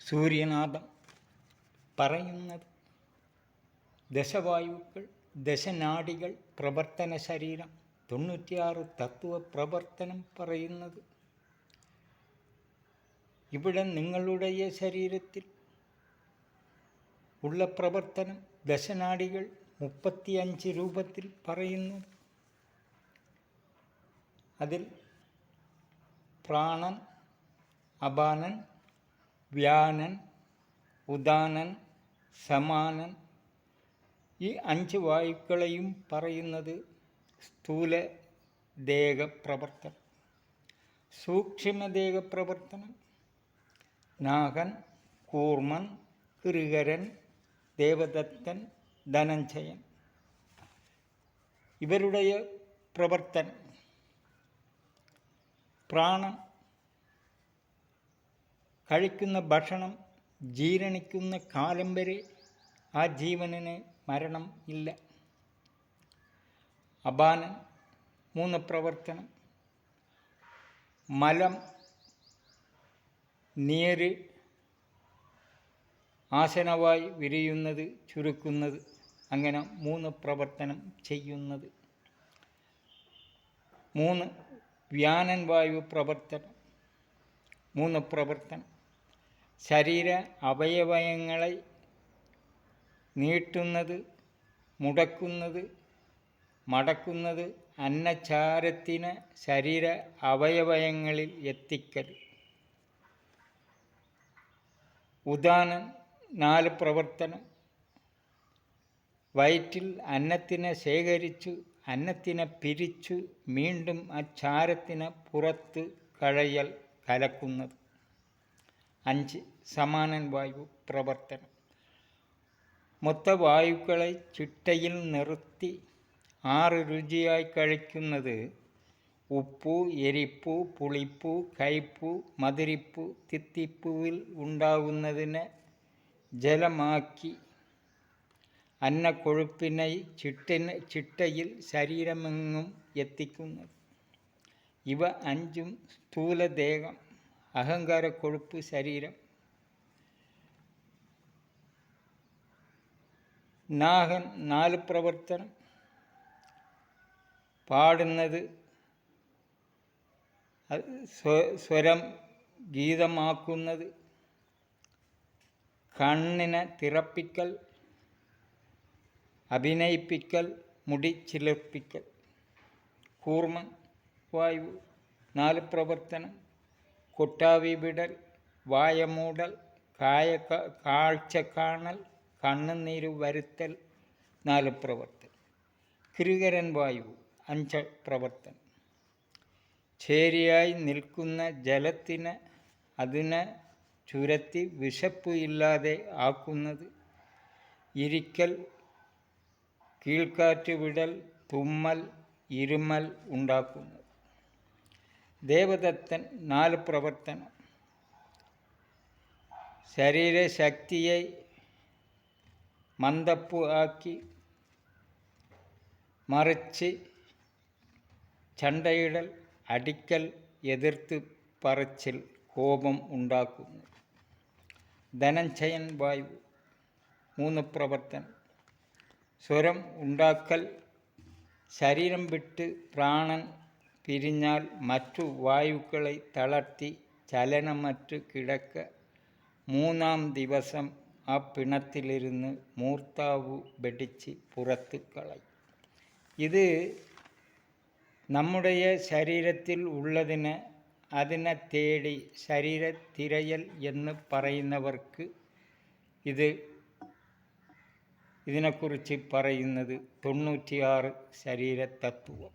സൂര്യനാഥം പറയുന്നത് ദശവായുക്കൾ, ദശനാഡികൾ, പ്രവർത്തന ശരീരം, 96 തത്വ പ്രവർത്തനം പറയുന്നത്. ഇവിടെ നിങ്ങളുടെ ശരീരത്തിൽ ഉള്ള പ്രവർത്തനം ദശനാഡികൾ 35 രൂപത്തിൽ പറയുന്നു. അതിൽ പ്രാണൻ, അപാനൻ, വ്യാനൻ, ഉദാനൻ, സമാനൻ, ഈ 5 വായുക്കളെയും പറയുന്നത് സ്ഥൂല ദേഹപ്രവർത്തനം. സൂക്ഷ്മദേഹപ്രവർത്തനം നാഗൻ, കൂർമൻ, കൃകരൻ, ദേവദത്തൻ, ധനഞ്ജയൻ. ഇവരുടെ പ്രവർത്തനം പ്രാണൻ കഴിക്കുന്ന ഭക്ഷണം ജീർണിക്കുന്ന കാലം വരെ ആ ജീവനിന് മരണം ഇല്ല. അപാനൻ 3 പ്രവർത്തനം മലം, നീര്, ആസനവായി വിരിയുന്നത്, ചുരുക്കുന്നത്, അങ്ങനെ 3 പ്രവർത്തനം ചെയ്യുന്നത്. 3 വ്യാനൻ വായു പ്രവർത്തനം. 3 പ്രവർത്തനം ശരീര അവയവങ്ങളെ നീട്ടുന്നത്, മുടക്കുന്നത്, മടക്കുന്നത്, അന്നചാരത്തിന് ശരീര അവയവങ്ങളിൽ എത്തിക്കൽ. ഉദാനൻ 4 പ്രവർത്തനം വയറ്റിൽ അന്നത്തിനെ ശേഖരിച്ചു, അന്നത്തിനെ പിരിച്ചു വീണ്ടും ആ ചാരത്തിന് പുറത്ത് കളയൽ, കലക്കുന്നത്. 5 സമാനൻ വായു പ്രവർത്തനം മൊത്ത വായുക്കളെ ചിട്ടയിൽ നിർത്തി 6 രുചിയായി കഴിക്കുന്നത്. ഉപ്പു, എരിപ്പു, പുളിപ്പു, കയ്പു, മധുരിപ്പു തിത്തിപ്പുവിൽ ഉണ്ടാകുന്നതിനെ ജലമാക്കി അന്നക്കൊഴുപ്പിനെ ചിട്ടയിൽ ശരീരമെങ്ങും എത്തിക്കുന്നത്. ഇവ 5 സ്ഥൂലദേഹം, അഹങ്കാരക്കൊഴുപ്പ് ശരീരം. നാഹൻ 4 പ്രവർത്തനം പാടുന്നത്, സ്വരം ഗീതമാക്കുന്നത്, കണ്ണിനെ തിറപ്പിക്കൽ, അഭിനയിപ്പിക്കൽ, മുടി ചിലിർപ്പിക്കൽ. കൂർമൻ വായു 4 പ്രവർത്തനം കൊട്ടാവി വിടൽ, വായമൂടൽ, കാഴ്ച കാണൽ, കണ്ണുനീര് വരുത്തൽ, 4 പ്രവർത്തനം. കൃകരൻ വായു 5 പ്രവർത്തനം ചേരിയായി നിൽക്കുന്ന ജലത്തിന് അതിനെ ചുരത്തി വിശപ്പ് ഇല്ലാതെ ആക്കുന്നത്, ഇരിക്കൽ, കീഴ്ക്കാറ്റ് വിടൽ, തുമ്മൽ, ഇരുമൽ ഉണ്ടാക്കുന്നത്. ദേവദത്തൻ 4 പ്രവർത്തനം ശരീരശക്തിയെ മന്ദപ്പു ആക്കി, മറിച്ച് ചണ്ടയിടൽ, അടിക്കൽ, എതിർത്ത് പറച്ചിൽ, കോപം ഉണ്ടാക്കുന്നു. ധനഞ്ജയൻ വായു 3 പ്രവർത്തനം സ്വരം ഉണ്ടാക്കൽ, ശരീരം വിട്ട് പ്രാണൻ പിരിഞ്ഞാൽ മറ്റു വായുക്കളെ തളർത്തി ചലനമറ്റ് കിടക്ക. 3-ാം ദിവസം ആ പിണത്തിലിരുന്ന് മൂർത്താവു വെടിച്ച് പുറത്ത് കളയും. ഇത് നമ്മുടെ ശരീരത്തിൽ ഉള്ളതിന് അതിനെ തേടി ശരീരത്തിരയൽ എന്ന് പറയുന്നവർക്ക് ഇതിനെക്കുറിച്ച് പറയുന്നത് 96 ശരീരതത്വം.